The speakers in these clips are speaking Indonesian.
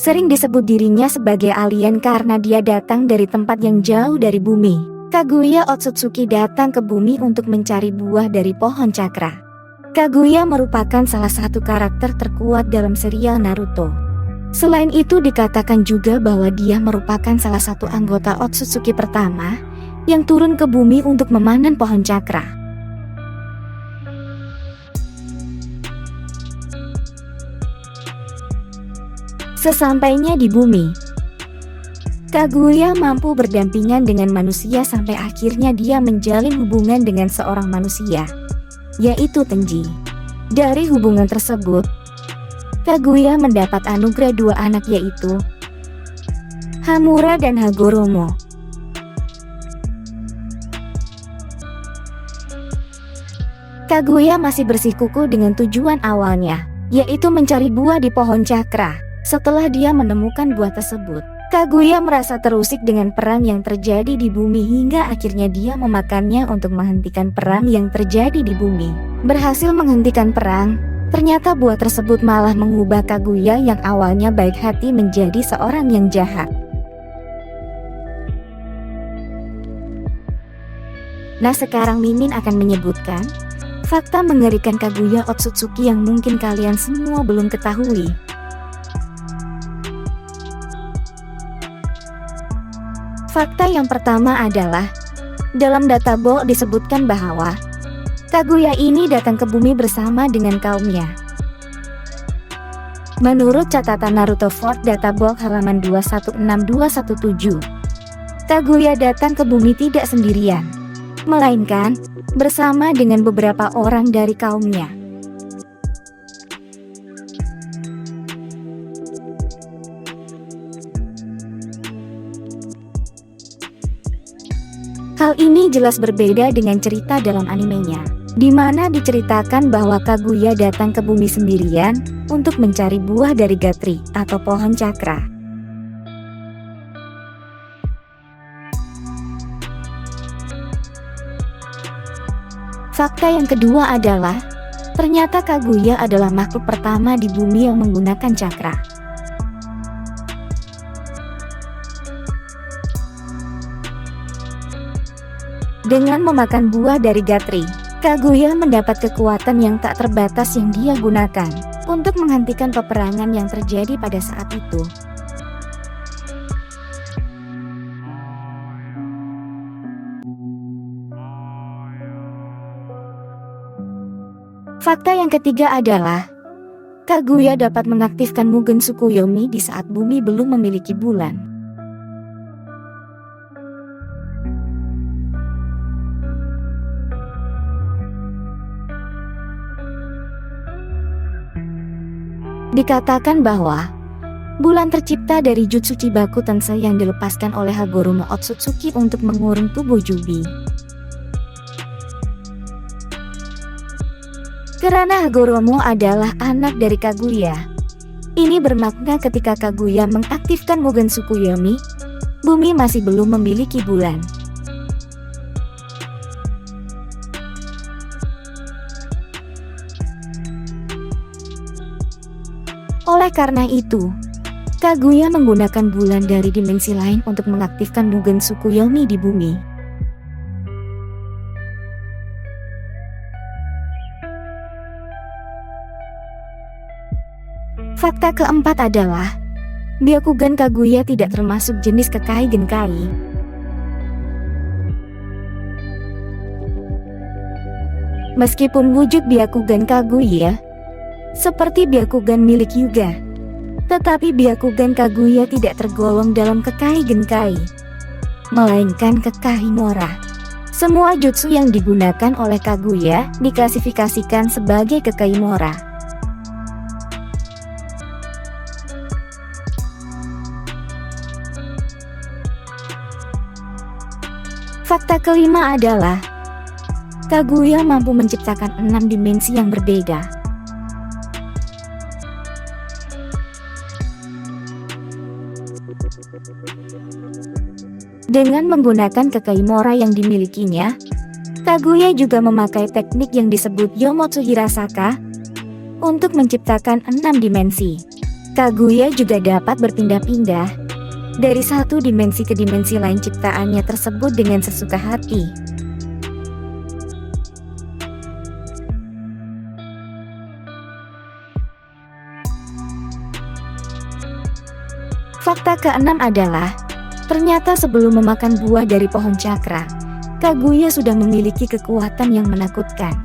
Sering disebut dirinya sebagai alien karena dia datang dari tempat yang jauh dari bumi. Kaguya Otsutsuki datang ke bumi untuk mencari buah dari pohon cakra. Kaguya merupakan salah satu karakter terkuat dalam serial Naruto. Selain itu dikatakan juga bahwa dia merupakan salah satu anggota Otsutsuki pertama yang turun ke bumi untuk memanen pohon cakra. Sesampainya di bumi, Kaguya mampu berdampingan dengan manusia sampai akhirnya dia menjalin hubungan dengan seorang manusia, yaitu Tenji. Dari hubungan tersebut, Kaguya mendapat anugerah dua anak yaitu Hamura dan Hagoromo. Kaguya masih bersikukuh dengan tujuan awalnya, yaitu mencari buah di pohon cakra. Setelah dia menemukan buah tersebut, Kaguya merasa terusik dengan perang yang terjadi di bumi hingga akhirnya dia memakannya untuk menghentikan perang yang terjadi di bumi. Berhasil menghentikan perang, ternyata buah tersebut malah mengubah Kaguya yang awalnya baik hati menjadi seorang yang jahat. Nah, sekarang Mimin akan menyebutkan fakta mengerikan Kaguya Otsutsuki yang mungkin kalian semua belum ketahui. Fakta yang pertama adalah, dalam database disebutkan bahwa Kaguya ini datang ke bumi bersama dengan kaumnya. Menurut catatan Naruto Fort Database halaman 216217, Kaguya datang ke bumi tidak sendirian, melainkan bersama dengan beberapa orang dari kaumnya. Hal ini jelas berbeda dengan cerita dalam animenya, di mana diceritakan bahwa Kaguya datang ke bumi sendirian untuk mencari buah dari Gatri atau pohon cakra. Fakta yang kedua adalah, ternyata Kaguya adalah makhluk pertama di bumi yang menggunakan cakra. Dengan memakan buah dari Gatri, Kaguya mendapat kekuatan yang tak terbatas yang dia gunakan untuk menghentikan peperangan yang terjadi pada saat itu. Fakta yang ketiga adalah, Kaguya dapat mengaktifkan Mugen Tsukuyomi di saat bumi belum memiliki bulan. Dikatakan bahwa bulan tercipta dari Jutsu Chibaku Tensei yang dilepaskan oleh Hagoromo Otsutsuki untuk mengurung tubuh Jubi. Karena Hagoromo adalah anak dari Kaguya, ini bermakna ketika Kaguya mengaktifkan Mugen Tsukuyomi, bumi masih belum memiliki bulan. Oleh karena itu, Kaguya menggunakan bulan dari dimensi lain untuk mengaktifkan Mugen Tsukuyomi di bumi. Fakta keempat adalah, Byakugan Kaguya tidak termasuk jenis Kekai Genkai. Meskipun wujud Byakugan Kaguya seperti Byakugan milik Hyuga, tetapi Byakugan Kaguya tidak tergolong dalam Kekai Genkai, melainkan Kekai Mora. Semua jutsu yang digunakan oleh Kaguya diklasifikasikan sebagai Kekai Mora. Fakta kelima adalah, Kaguya mampu menciptakan 6 dimensi yang berbeda. Dengan menggunakan Kekai Mora yang dimilikinya, Kaguya juga memakai teknik yang disebut Yomotsu Hirasaka untuk menciptakan 6 dimensi. Kaguya juga dapat berpindah-pindah dari satu dimensi ke dimensi lain ciptaannya tersebut dengan sesuka hati. Fakta keenam adalah, ternyata sebelum memakan buah dari pohon cakra, Kaguya sudah memiliki kekuatan yang menakutkan.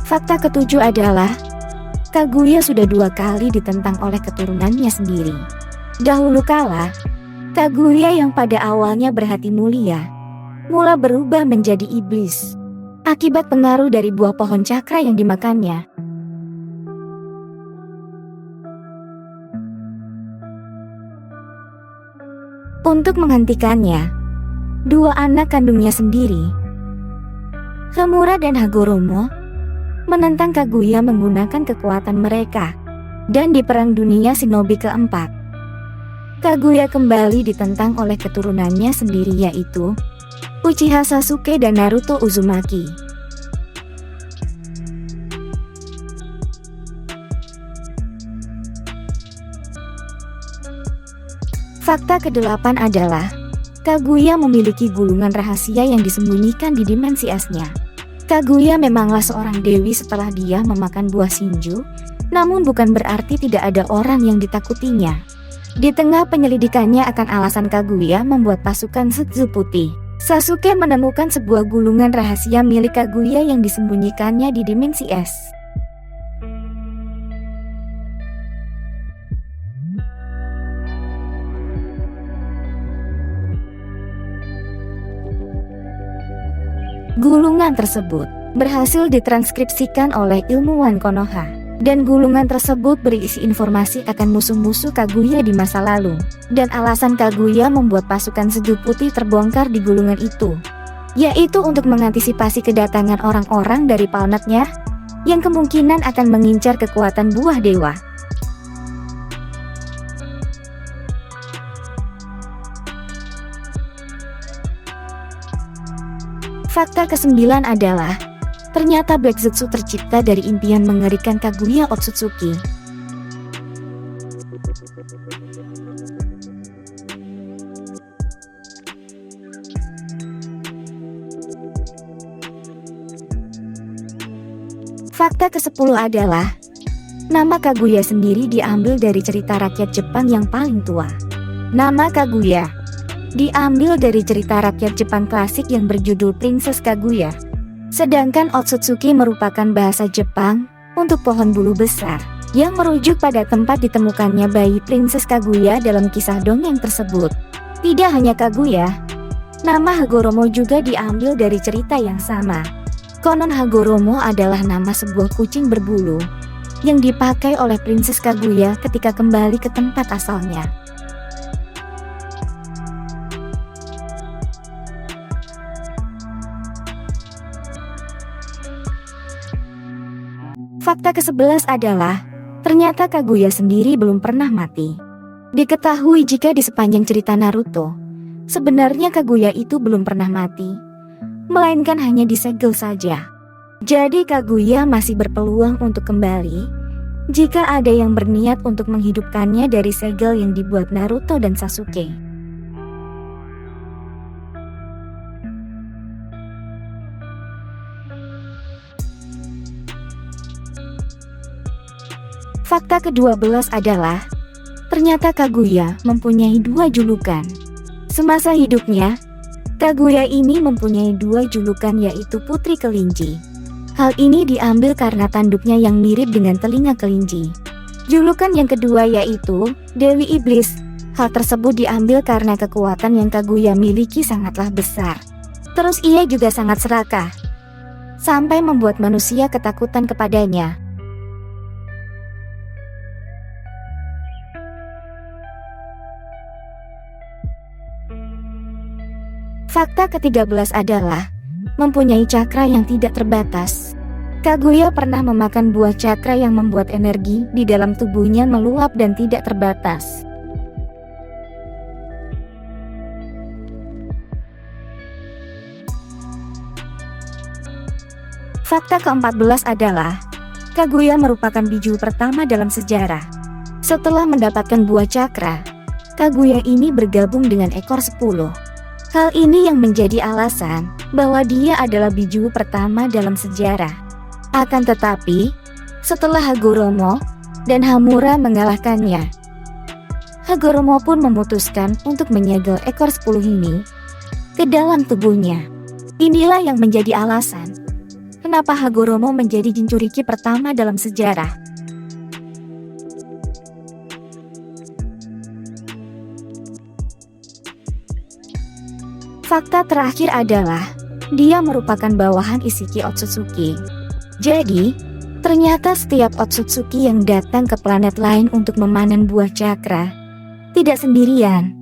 Fakta ketujuh adalah, Kaguya sudah 2 kali ditentang oleh keturunannya sendiri. Dahulu kala, Kaguya yang pada awalnya berhati mulia, mula berubah menjadi iblis akibat pengaruh dari buah pohon cakra yang dimakannya. Untuk menghentikannya, 2 anak kandungnya sendiri, Hamura dan Hagoromo, menentang Kaguya menggunakan kekuatan mereka. Dan di Perang Dunia Shinobi keempat, Kaguya kembali ditentang oleh keturunannya sendiri, yaitu Uchiha Sasuke dan Naruto Uzumaki. Fakta ke-8 adalah, Kaguya memiliki gulungan rahasia yang disembunyikan di dimensi esnya. Kaguya memanglah seorang dewi setelah dia memakan buah Shinju, namun bukan berarti tidak ada orang yang ditakutinya. Di tengah penyelidikannya akan alasan Kaguya membuat pasukan Zetsu Putih, Sasuke menemukan sebuah gulungan rahasia milik Kaguya yang disembunyikannya di dimensi es. Gulungan tersebut berhasil ditranskripsikan oleh ilmuwan Konoha, dan gulungan tersebut berisi informasi akan musuh-musuh Kaguya di masa lalu, dan alasan Kaguya membuat pasukan Zetsu Putih terbongkar di gulungan itu, yaitu untuk mengantisipasi kedatangan orang-orang dari planetnya yang kemungkinan akan mengincar kekuatan buah dewa. Fakta ke-9 adalah, ternyata Black Zetsu tercipta dari impian mengerikan Kaguya Otsutsuki. Fakta ke-10 adalah, nama Kaguya sendiri diambil dari cerita rakyat Jepang yang paling tua. Nama Kaguya diambil dari cerita rakyat Jepang klasik yang berjudul Princess Kaguya. Sedangkan Otsutsuki merupakan bahasa Jepang untuk pohon bulu besar, yang merujuk pada tempat ditemukannya bayi Princess Kaguya dalam kisah dongeng tersebut. Tidak hanya Kaguya, nama Hagoromo juga diambil dari cerita yang sama. Konon Hagoromo adalah nama sebuah kucing berbulu yang dipakai oleh Princess Kaguya ketika kembali ke tempat asalnya. Fakta ke-11 adalah, ternyata Kaguya sendiri belum pernah mati. Diketahui jika di sepanjang cerita Naruto, sebenarnya Kaguya itu belum pernah mati, melainkan hanya disegel saja. Jadi Kaguya masih berpeluang untuk kembali, jika ada yang berniat untuk menghidupkannya dari segel yang dibuat Naruto dan Sasuke. Fakta ke-12 adalah, ternyata Kaguya mempunyai 2 julukan. Semasa hidupnya, Kaguya ini mempunyai 2 julukan, yaitu Putri Kelinci. Hal ini diambil karena tanduknya yang mirip dengan telinga kelinci. Julukan yang kedua yaitu Dewi Iblis. Hal tersebut diambil karena kekuatan yang Kaguya miliki sangatlah besar. Terus ia juga sangat serakah, sampai membuat manusia ketakutan kepadanya. Fakta ke-13 adalah, mempunyai cakra yang tidak terbatas. Kaguya pernah memakan buah cakra yang membuat energi di dalam tubuhnya meluap dan tidak terbatas. Fakta ke-14 adalah, Kaguya merupakan biju pertama dalam sejarah. Setelah mendapatkan buah cakra, Kaguya ini bergabung dengan ekor 10. Hal ini yang menjadi alasan bahwa dia adalah biju pertama dalam sejarah. Akan tetapi, setelah Hagoromo dan Hamura mengalahkannya, Hagoromo pun memutuskan untuk menyegel ekor 10 ini ke dalam tubuhnya. Inilah yang menjadi alasan kenapa Hagoromo menjadi Jinchuriki pertama dalam sejarah. Fakta terakhir adalah, dia merupakan bawahan Isshiki Otsutsuki. Jadi, ternyata setiap Otsutsuki yang datang ke planet lain untuk memanen buah cakra, tidak sendirian,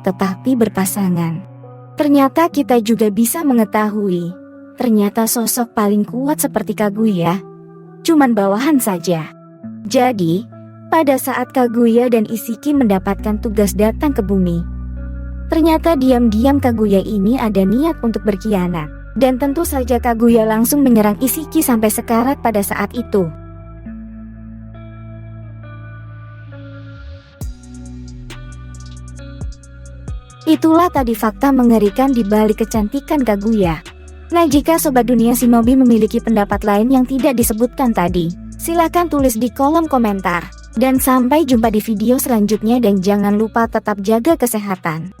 tetapi berpasangan. Ternyata kita juga bisa mengetahui, ternyata sosok paling kuat seperti Kaguya, cuman bawahan saja. Jadi, pada saat Kaguya dan Isshiki mendapatkan tugas datang ke bumi, ternyata diam-diam Kaguya ini ada niat untuk berkhianat. Dan tentu saja Kaguya langsung menyerang Isshiki sampai sekarat pada saat itu. Itulah tadi fakta mengerikan di balik kecantikan Kaguya. Nah, jika Sobat Dunia Shinobi memiliki pendapat lain yang tidak disebutkan tadi, silakan tulis di kolom komentar. Dan sampai jumpa di video selanjutnya dan jangan lupa tetap jaga kesehatan.